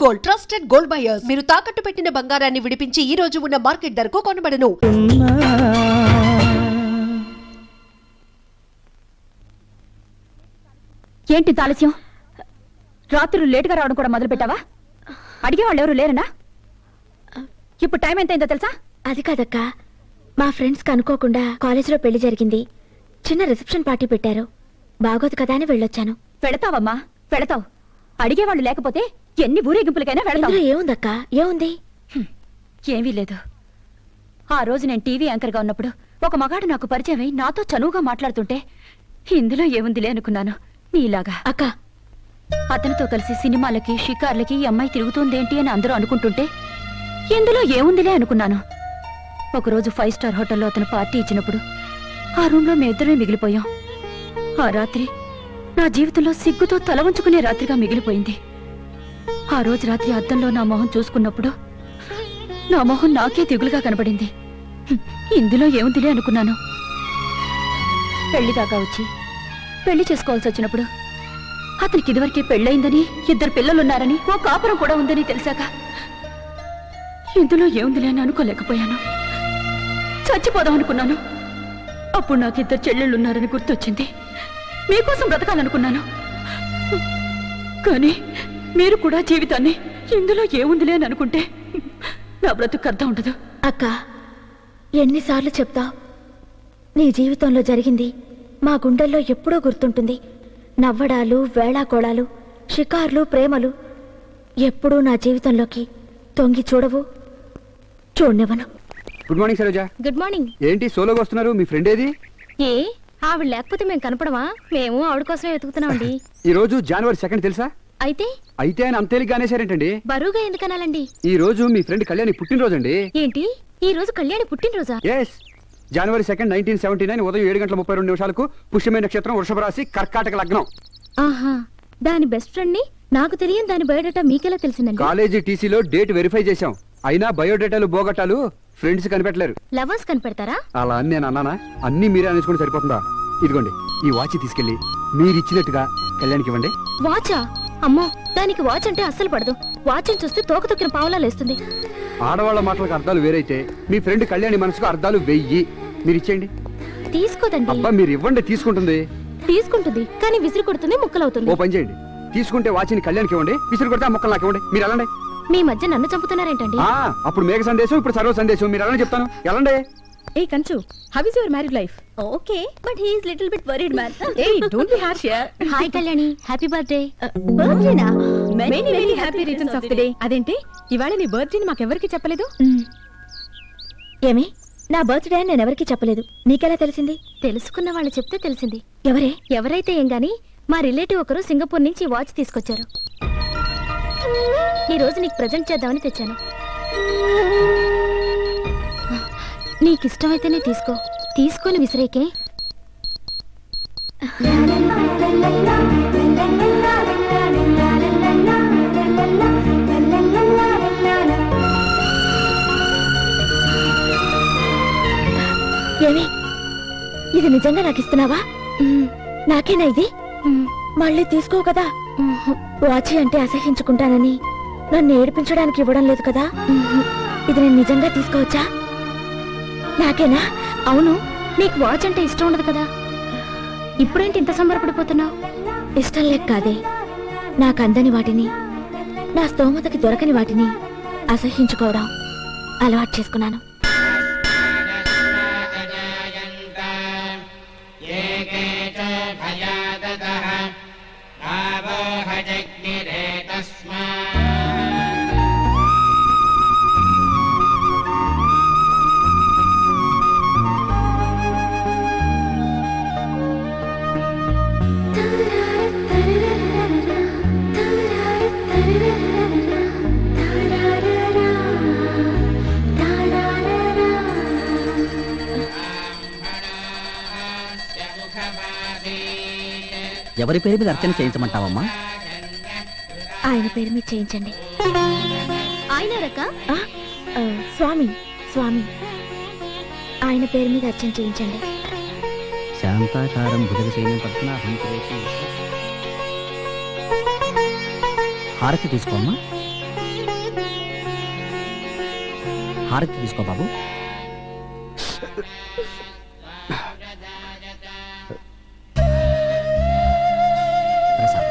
Gold trusted gold buyers. మీరు తాకట్టు పెట్టిన బంగారాన్ని విడిపించి ఈ రోజు ఉన్న మార్కెట్ ధరకు కొనబడను. ఏంటి ఆలస్యం? రాత్రులు లేటుగా రావడం కూడా మొదలు పెట్టావా? అడిగేవాళ్ళు ఎవరు లేరనా? ఇప్పుడు టైం ఎంతైందో తెలుసా? అది కాదక్క, మా ఫ్రెండ్స్ అనుకోకుండా కాలేజీలో పెళ్లి జరిగింది. చిన్న రిసెప్షన్ పార్టీ పెట్టారు. బాగోదు కదా అని వెళ్ళొచ్చాను. వెళతావమ్మా, వెళతావు. అడిగేవాళ్ళు లేకపోతే ఎన్ని ఊరేగింపులకైనా వెళతావు. ఏముందక్క, ఏముంది? ఏమీ లేదు. ఆ రోజు నేను టీవీ యాంకర్గా ఉన్నప్పుడు ఒక మగాడు నాకు పరిచయం అయి నాతో చనువుగా మాట్లాడుతుంటే ఇందులో ఏముందిలే అనుకున్నాను. నీలాగా అక్క, అతనితో కలిసి సినిమాలకి షికార్లకి ఈ అమ్మాయి తిరుగుతోందేంటి అని అందరూ అనుకుంటుంటే ఇందులో ఏముందిలే అనుకున్నాను. ఒకరోజు 5 స్టార్ హోటల్లో అతను పార్టీ ఇచ్చినప్పుడు ఆ రూమ్లో మేమిద్దరమే మిగిలిపోయాం. ఆ రాత్రి నా జీవితంలో సిగ్గుతో తల వంచుకునే రాత్రిగా మిగిలిపోయింది. ఆ రోజు రాత్రి అద్దంలో నా మొహం చూసుకున్నప్పుడు నా మొహం నాకే దిగులుగా కనబడింది. ఇందులో ఏముందిలే అనుకున్నాను. పెళ్లి దాకా వచ్చి పెళ్లి చేసుకోవాల్సి వచ్చినప్పుడు అతనికి ఇదివరకే పెళ్ళయిందని, 2 పిల్లలున్నారని, ఓ కాపురం కూడా ఉందని తెలిసాక ఇందులో ఏముందిలే అని అనుకోలేకపోయాను. చచ్చిపోదాం అనుకున్నాను. అప్పుడు నాకు 2 చెల్లెళ్ళున్నారని గుర్తొచ్చింది. మీకోసం బ్రతకాలనుకున్నాను. కానీ మీరు కూడా జీవితాన్ని ఇందులో ఏముందిలే అని అనుకుంటే నా బ్రతుకు అర్థం ఉండదు. అక్క, ఎన్నిసార్లు చెప్తా, నీ జీవితంలో జరిగింది మా గుండెల్లో ఎప్పుడూ గుర్తుంటుంది. నవ్వడాలు, వేళాకోళాలు, షికార్లు, ప్రేమలు ఎప్పుడూ నా జీవితంలోకి తొంగి చూడవు, చూడనివ్వను. Good morning Saroja. Good morning. ఏంటి సోలోగా వస్తున్నారు? మీ ఫ్రెండ్ ఏది? ఏ ఆవిడ లేకపోతే మేము కనపడమా? మేము ఆవిడ కోసమే వెతుకుతున్నామండి. ఈ రోజు జనవరి 2 తెలుసా? అయితే ఆయన అంత తేలిగ్గా అనేసారేంటండి? బరువుగా ఎందుకనాలండి? ఈ రోజు మీ ఫ్రెండ్ కళ్యాణి పుట్టినరోజు అండి. ఏంటి, ఈ రోజు కళ్యాణి పుట్టినరోజా? ఎస్, జనవరి 2, 1979 ఉదయం 7:32 పుష్యమే నక్షత్రం, వృషభ రాశి, కర్కాటక లగ్నం. ఆహా, దాని బెస్ట్ ఫ్రెండ్ ని నాకు తెలియని దాని బయోడేటా మీకెలా తెలిసిందండి? కాలేజీ టీసీలో డేట్ వెరిఫై చేశాం. అయినా బయోడేటాలు బోగట్టాలు ఫ్రెండ్స్ కనిపెట్టలేరు. లవర్స్ కనిపెడతారా? అలా అని నేను అన్నానా? అన్ని మీరే అనేసుకుని సరిపోతుందా? ఇదిగోండి, ఈ వాచ్ తీసుకెళ్లి మీరు ఇచ్చినట్టుగా కళ్యాణ్కి ఇవ్వండి. వాచా? అమ్మో, దానికి వాచ్ అంటే అస్సలు పడదు. వాచ్ని చూస్తే తోక తొక్కిన పావులా లేస్తుంది. ఆడవాళ్ళ మాటలకు అర్థాలు వేరైతే మీ ఫ్రెండ్ కళ్యాణి మనసుకు అర్థాలు 1000. మీరు ఇచ్చేయండి. తీసుకోదండి. అబ్బా, మీరు ఇవ్వండి. తీసుకుంటుంది. తీసుకుంటుంది కానీ విసిరి కొడుతుంది, ముక్కలవుతుంది. ఓ పని చేయండి, తీసుకుంటే వాచిని కళ్యాణ్కి ఇవ్వండి, విసిరి కొడితే ఆ ముక్కలు నాకు ఇవ్వండి. మీరు వెళ్ళండి. మీ మధ్య నన్ను చంపుతున్నారేంటండి? అప్పుడు మేఘ సందేశం, ఇప్పుడు సర్వ సందేశం. మీరు వెళ్ళండి చెప్తాను. వెళ్ళండి. Hey Kanchu, how is your married life? Okay, but he is little bit worried man. Hey, don't be harsh here. Hi Kalyani, happy birthday. Birthday na? Many happy returns of the day. అదేంటి ఇవాళ నీ birthday ని మాకెవరికి చెప్పలేదు? ఏమి, నా birthday అని నేను ఎవరికి చెప్పలేదు. నీకెలా తెలిసింది? తెలుసుకున్న వాళ్ళు చెప్తే తెలిసింది. ఎవరే? ఎవరైతే ఏం గాని మా రిలేటివ్ ఒకరు సింగపూర్ నుంచి వాచ్ తీసుకొచ్చారు. ఈ రోజు నీకు ప్రెజెంట్ చేద్దామని తెచ్చాను. నీకు ఇష్టమైతేనే తీసుకో, తీసుకొని విసిరేకే. ఏమి, ఇది నిజంగా నాకు ఇస్తున్నావా? నాకేనా ఇది? మళ్ళీ తీసుకో కదా. వాచి అంటే అసహించుకుంటానని నన్ను ఏడిపించడానికి ఇవ్వడం లేదు కదా. ఇది నేను నిజంగా తీసుకోవచ్చా? నాకేనా? అవును, నీకు వాచ్ అంటే ఇష్టం ఉండదు కదా. ఇప్పుడేంటి ఇంత సంబరపడిపోతున్నావు? ఇష్టం లేక కాదే, నాకు అందని వాటిని, నా స్తోమతకి దొరకని వాటిని అసహించుకోవడం అలవాటు చేసుకున్నాను. ఎవరి పేరు మీద అర్చన చేయించమంటావమ్మా? ఆయన పేరు మీద చేయించండి. ఆయన రక స్వామి, స్వామి ఆయన పేరు మీద అర్చన చేయించండి. శాంతాకారం భుజగశయనం పద్మనాభం హారతి తీసుకోమ్మా. హారతి తీసుకో బాబు. ప్రసాదం.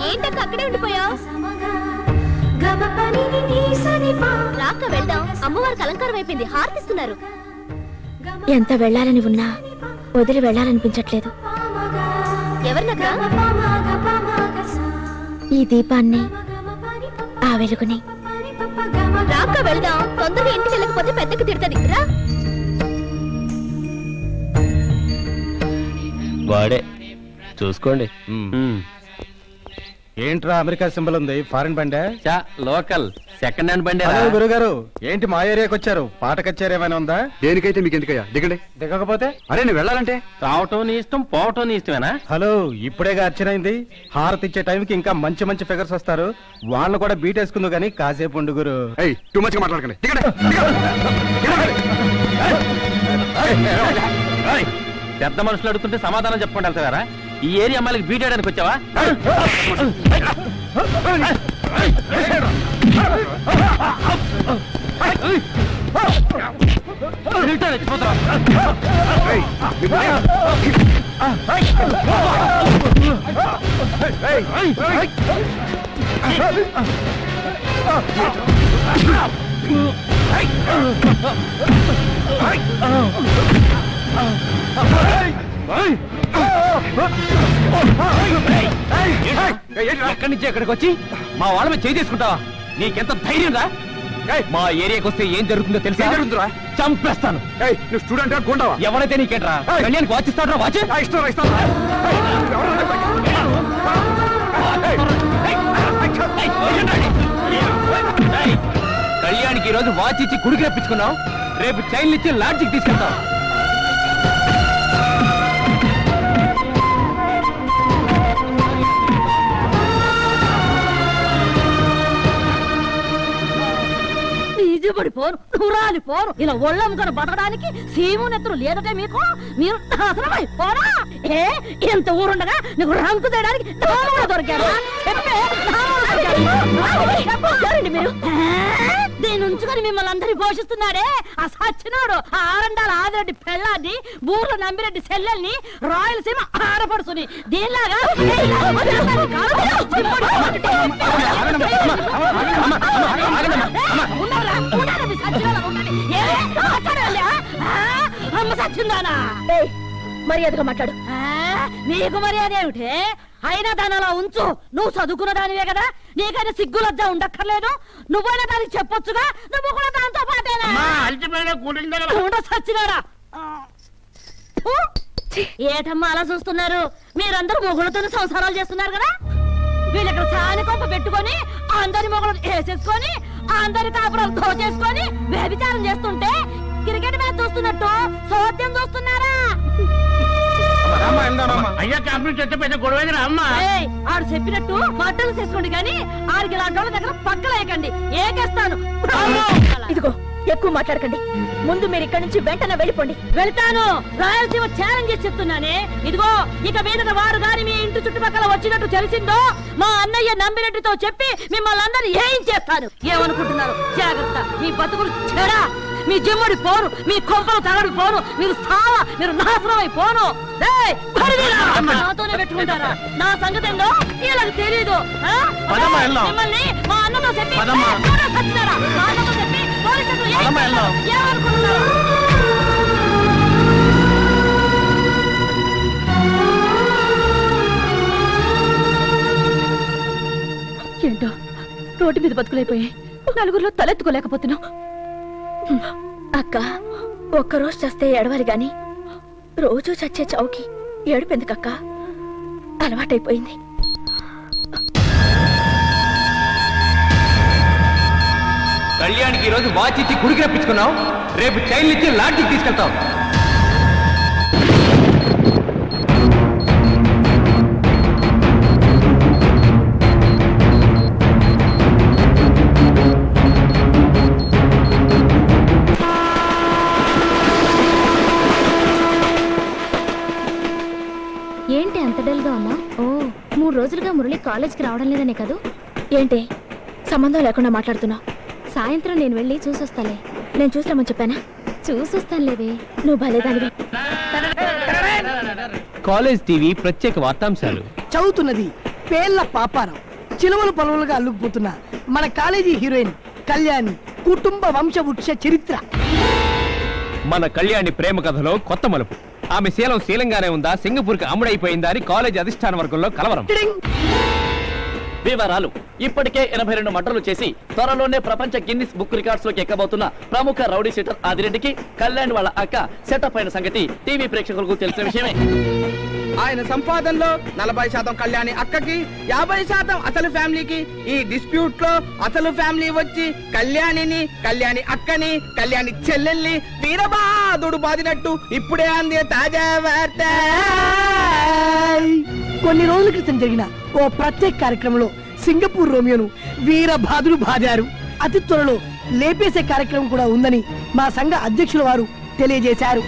ఏంటక్క అక్కడే ఉండిపోయావు? రాక వెళ్దాం, అమ్మవారికి అలంకారం అయిపోయింది, హారతిస్తున్నారు. ఎంత వెళ్ళాలని ఉన్నా వదిలి వెళ్ళాలనిపించట్లేదు. ఎవరినక్క? ఈ దీపాన్ని, ఆ వెలుగుని. రాక వెళ్దాం, తొందరగా ఇంటికి వెళ్ళకపోతే పెద్దకి తిడతది. రా. వాడే చూసుకోండి. ఏంట్రా అమెరికా సింబల్ ఉంది? ఫారెన్ బండే? లోకల్ సెకండ్ హ్యాండ్ బండి. హలో గురుగారు, ఏంటి మా ఏరియాకి వచ్చారు? పాట కచ్చారు ఏమైనా ఉందా? దేనికైతే మీకు ఎందుకయ్యా, దిగండి. దిగకపోతే అరే నేను వెళ్ళాలంటే రావటం నీ ఇష్టం, పోవటం నీ ఇష్టమేనా? హలో, ఇప్పుడేగా అర్చనైంది. హారతి ఇచ్చే టైంకి ఇంకా మంచి మంచి ఫిగర్స్ వస్తారు. వాళ్ళని కూడా బీట్ వేసుకుందు గానీ కాసేపు ఉండు గురు. టూ మచ్ గా మాట్లాడకండి. దిగండి. పెద్ద మనుషులు అడుగుతుంటే సమాధానం చెప్పకుండా వెళ్తావారా? ఈ ఏరియా అమ్మాయికి బీట్ వేయడానికి వచ్చావా? ఎక్కడి నుంచి ఎక్కడికి వచ్చి మా వాళ్ళ మీద చేయి తీసుకుంటావా? నీకెంత ధైర్యం రా? మా ఏరియాకి వస్తే ఏం జరుగుతుందో తెలుసా? జరుగుతుందా? చంపేస్తాను. నువ్వు స్టూడెంట్ కొంటావా? ఎవరైతే నీకేంట్రా? కళ్యాణ్కి వాచిస్తాడు. వాచ్ కళ్యాణ్కి ఈ రోజు వాచ్ ఇచ్చి గుడికి రప్పించుకున్నావు. రేపు చైన్లు ఇచ్చి లాడ్జికి తీసుకెళ్తావు. పడిపోను, నురాలి పోను. ఇలా ఒళ్ళమ్ముకొని బతకడానికి సీము నెత్తరు లేదటే మీకు. మీరు నాశనమై పోరా. ఎంత ఊరుండగా నీకు రంకు తేయడానికి దొరికారా? మీరు దీని ఉంచుకొని మిమ్మల్ని అందరినీ పోషిస్తున్నాడే ఆ సచ్చినోడు, ఆ ఆరండాల ఆదిరెడ్డి పెళ్ళాన్ని, బూర్ల నంబిరెడ్డి సెల్లెల్ని, రాయలసీమ ఆడపడుచుని దీనిలాగా మర్యాదగా మాట్లాడు. నీకు మర్యాద ఏమిటే? అయినా దాని అలా ఉంచు. నువ్వు చదువుకున్న దానివే కదా, నీకైనా సిగ్గులజ్జా ఉండక్కర్లేదు. నువ్వైనా దానికి చెప్పొచ్చుగా. నువ్వు కూడా దాంతో పాటేనా? సచ్చినారా? ఏటమ్మా అలా చూస్తున్నారు? మీరందరూ మొగుళ్ళతో సంసారాలు చేస్తున్నారు కదా. వీళ్ళక్కడ సాని కొంప పెట్టుకొని అందరి మొగులు వేసేసుకొని అందరి కాపురాలు దోచేసుకొని వ్యభిచారం చేస్తుంటే క్రికెట్ మ్యాచ్ చూస్తున్నట్టు సోద్యం చూస్తున్నారా? ఆడు చెప్పినట్టు బట్టలు చేసుకోండి కానీ ఆడికి ఇలాంటి వాళ్ళ దగ్గర పక్కలేయకండి. ఏకేస్తాను. ఇదిగో ఎక్కువ మాట్లాడకండి. ముందు మీరు ఇక్కడి నుంచి వెంటనే వెళ్ళిపోండి. వెళ్తాను. రాయలసీమ ఛాలెంజ్ చేసి చెప్తున్నానే. ఇదిగో ఇక మీద వారు గాని మీ ఇంటి చుట్టుపక్కల వచ్చినట్టు తెలిసిందో మా అన్నయ్య నంబిరెడ్డితో చెప్పి మిమ్మల్ని అందరూ ఏం చేస్తాను. ఏమనుకుంటున్నారు? జాగ్రత్త. మీ బతుకులు చెడా, మీ జిమ్ముడి పోను, మీ కొంపలు తగడి పోను, మీరు సావా, మీరు నాశనం అయిపోను. నాతోనే పెట్టుకుంటారా? నా సంగతి ఏందో వీళ్ళకి తెలీదు. మిమ్మల్ని మా అన్నతో చెప్పి సచ్చినారా? మా అన్నతో చెప్పి పోలీసులు ఏమనుకుంటున్నారు? రోడ్డు మీద బతుకులైపోయాయి. నలుగురిలో తలెత్తుకోలేకపోతున్నాం. అక్క ఒక్కరోజు చస్తే ఏడవాలి గాని రోజు చచ్చే చావుకి ఏడుపెందుకక్క? అలవాటైపోయింది. కళ్యాణ్కి ఈ రోజు వాచ్ ఇచ్చి గుడికి రప్పించుకున్నావు, రేపు చైన్లు ఇచ్చి లాడ్జికి తీసుకెళ్తావు. ఏంటి అంత డల్గా ఉన్నా? ఓ 3 రోజులుగా మురళి కాలేజ్కి రావడం లేదనే కదూ? ఏంటి సంబంధం లేకుండా మాట్లాడుతున్నావు? సాయంత్రం నేను వెళ్ళి చూసొస్తాలే. నేను చూసామని చెప్పానా? చూసొస్తానులేవే. నువ్వు భలేదానివి. కాలేజ్ టీవీ ప్రత్యేక వార్తాంశాలు చదువుతున్నది పేర్ల పాపారం. చిలువలు పొలవులుగా అల్లుకుపోతున్న మన కాలేజీ హీరోయిన్ కళ్యాణి కుటుంబ వంశవృక్ష చరిత్ర. మన కళ్యాణి ప్రేమ కథలో కొత్త మలుపు. ఆమె శీలం శీలంగానే ఉందా, సింగపూర్కి అమ్ముడైపోయిందా అని కాలేజ్ అధిష్టాన వర్గంలో కలవరం. టిడింగ్. వివరాలు: ఇప్పటికే 82 మర్డర్లు చేసి త్వరలోనే ప్రపంచ గిన్నిస్ బుక్ రికార్డ్స్ లోకి ఎక్కబోతున్న ప్రముఖ రౌడీ షీటర్ ఆదిరెడ్డికి కళ్యాణ్ వాళ్ళ అక్క సెటప్ అయిన సంగతి టీవీ ప్రేక్షకులకు తెలిసిన విషయమే. ఆయన సంపాదనలో 40% కళ్యాణి అక్కకి, 50% అసలు ఫ్యామిలీకి. ఈ డిస్ప్యూట్ లో అసలు ఫ్యామిలీ వచ్చి కళ్యాణి అక్కని, కళ్యాణి చెల్లెల్ని వీరబాదుడు బాదినట్టు ఇప్పుడే అందే తాజా వార్త. కొన్ని రోజుల క్రితం జరిగిన ఓ ప్రత్యేక కార్యక్రమంలో సింగపూర్ రోమియోను వీరబాదులు బాదారు. అతి త్వరలో లేపేసే కార్యక్రమం కూడా ఉందని మా సంఘ అధ్యక్షుల వారు తెలియజేశారు.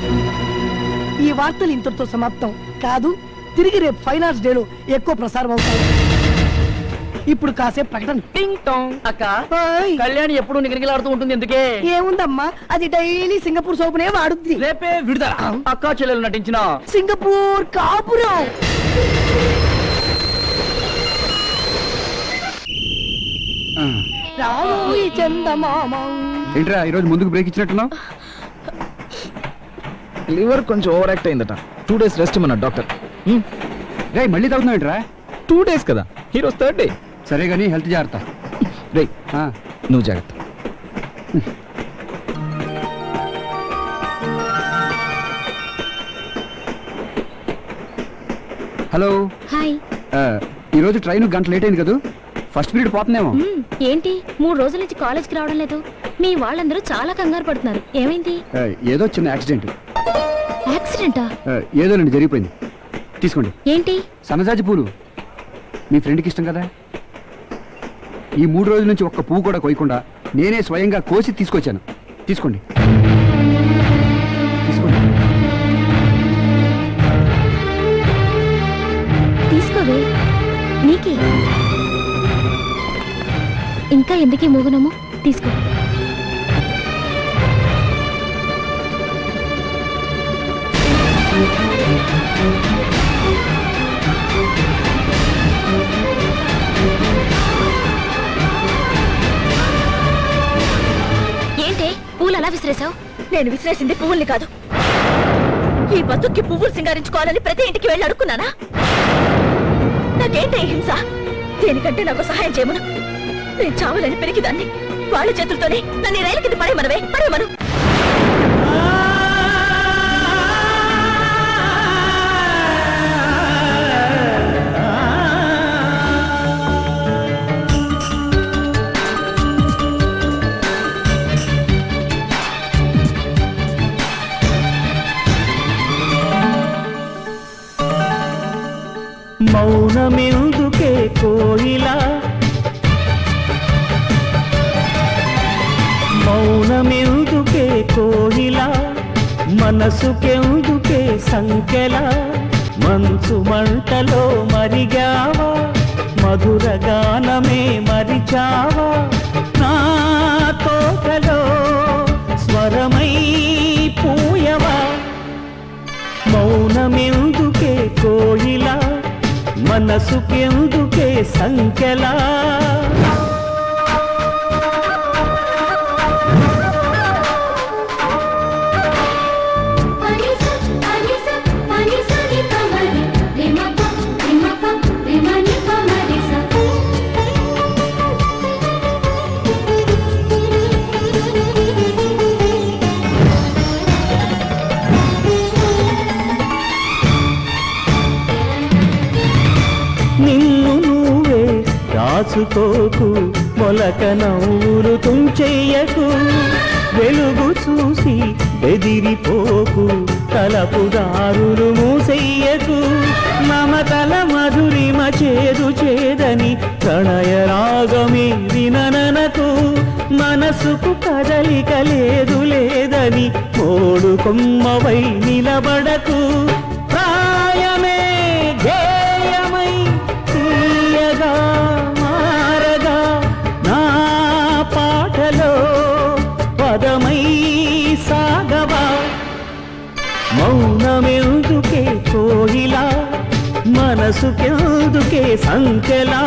ఈ వార్తలు ఇంతటితో సమాప్తం కాదు. తిరిగి రేపు ఫైనాన్స్ డేలో ఎక్కువ ప్రసారం అవుతాయి. ఇప్పుడు కాసేపు ప్రకటన. టింగ్ టాంగ్. అక్క, ఓయ్. కళ్యాణి ఎప్పుడు నిగనిగలాడుతూ ఉంటుంది ఎందుకే? ఏముందమ్మా, అది డైలీ సింగపూర్ సోపునే వాడుద్ది. రేపే విడుదల. అక్క చెల్లెలు నటించిన సింగపూర్ కాపురం. రావోయి చందమామ. ఏంట్రా ఈరోజు ముందుకు బ్రేక్ ఇచ్చినట్టున్నావు? లివర్ కొంచెం ఓవర్ యాక్ట్ అయిందట. 2 days రెస్ట్ మన డాక్టర్. రే మళ్ళీ తాగుతున్నావు ఏంట్రా? 2 days కదా, హీరోస్ 3rd day. సరే కానీ హెల్త్ జాగ్రత్త. రే ఆ, నువ్వు జాగ్రత్త. హలో. హాయ్. ఈరోజు ట్రైన్ గంట లేట్ అయింది కదా, ఫస్ట్ పీరియడ్ పోతుందేమో. ఏంటి 3 రోజుల నుంచి కాలేజ్కి రావడం లేదు? మీ వాళ్ళందరూ చాలా కంగారు పడుతున్నారు. ఏమైంది? ఏదో చిన్న యాక్సిడెంట్. యాక్సిడెంటా? ఏదోనండి జరిగిపోయింది. తీసుకోండి. ఏంటి? సన్నజాజి పూలు మీ ఫ్రెండ్కి ఇష్టం కదా. ఈ 3 రోజుల నుంచి ఒక్క పువ్వు కూడా కోయకుండా నేనే స్వయంగా కోసి తీసుకొచ్చాను. తీసుకోండి. తీసుకోండి. తీసుకోవే, నీకే. ఇంకా ఎందుకీ మూగునము? తీసుకో. ఏంటే పూలు అలా విసిరేసావు? నేను విసిరేసింది పువ్వుల్ని కాదు. ఈ బతుక్కి పువ్వులు సింగారించుకోవాలని ప్రతి ఇంటికి వెళ్ళి అడుక్కున్నానా? నాకేంటే హింస? దేనికంటే నాకు సహాయం చేయమను. నేను చావాలని పెరిగిదాన్ని. వాళ్ళ చేతులతోనే నన్ను రైలు కింద పడేమను. మౌనమెందుకే కోయిలా, మౌనమెందుకే కోయిలా, మనసుకెందుకే సంకెలా, మంచు మంటలో మరిగావా, మధుర గానమే మరిచావా, నా తోటలో స్వరమై పూయవా. మౌనమెందుకే కోయిలా, మనసుకెందుకే సంకెలా. కాసుకోకు మొలక నవ్వులు తుంచెయ్యకు వెలుగు చూసి బెదిరిపోకు తలపుదారులు మూసెయ్యకు మమతల మధురిమ చేదు చేదని ప్రణయ రాగమే వినననకు మనసుకు కదలిక లేదు లేదని మోడు కొమ్మవై నిలబడకు ప్రాయమే ధ్యేయమై తీయగా మారగా నా పాటలో పదమై సాగవా మౌనమెందుకే కోయిలా మనసుకెందుకే సంకెలా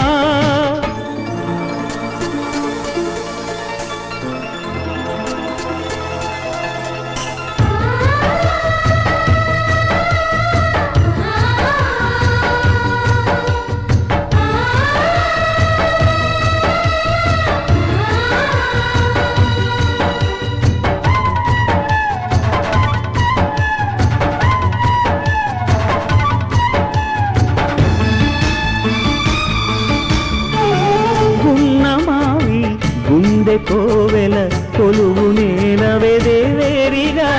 కోవెల కొలువు నేలవెదేవేరిగా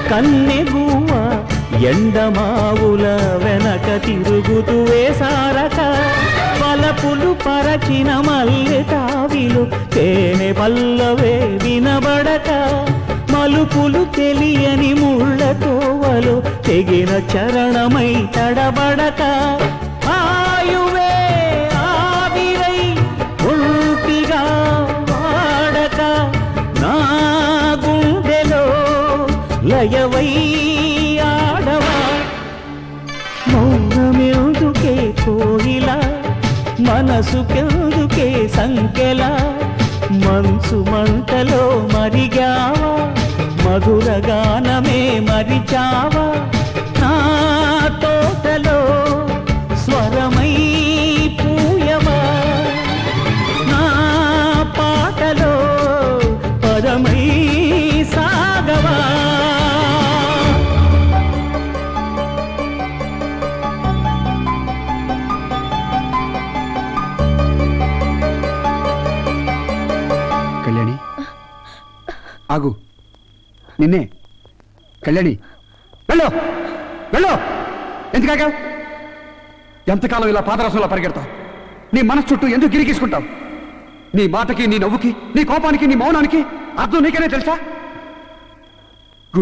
కన్నె గువ్వ ఎండమావుల వెనక తిరుగుతూ వేసారక పలపులు పరచిన మల్లె తావిలు తేనె పల్లవే వినబడక మలుపులు తెలియని ముళ్ళ తోవలు తెగిన చరణమై తడబడక ఆయువే ఆవిరై ఉల్పిగా నా గుండెలో లయవై ఆడవా మౌనమెందుకే కోయిలా మనసుకెందుకే సంకెలా మంచు మంటలో మరిగావా మధుర గానమే మరిచావా నా తోటలో స్వరమై పూయవా నా పాటలో పదమై సాగవా కళ్యాణి ఆగు నిన్నే కళ్యాణి వెళ్ళు వెళ్ళు ఎందుకాగా ఎంతకాలం ఇలా పాదరసంలో పరిగెడతావు నీ మనసు చుట్టూ ఎందుకు గిరిగీసుకుంటావు నీ మాటకి నీ నవ్వుకి నీ కోపానికి నీ మౌనానికి అర్థం నీకనే తెలుసా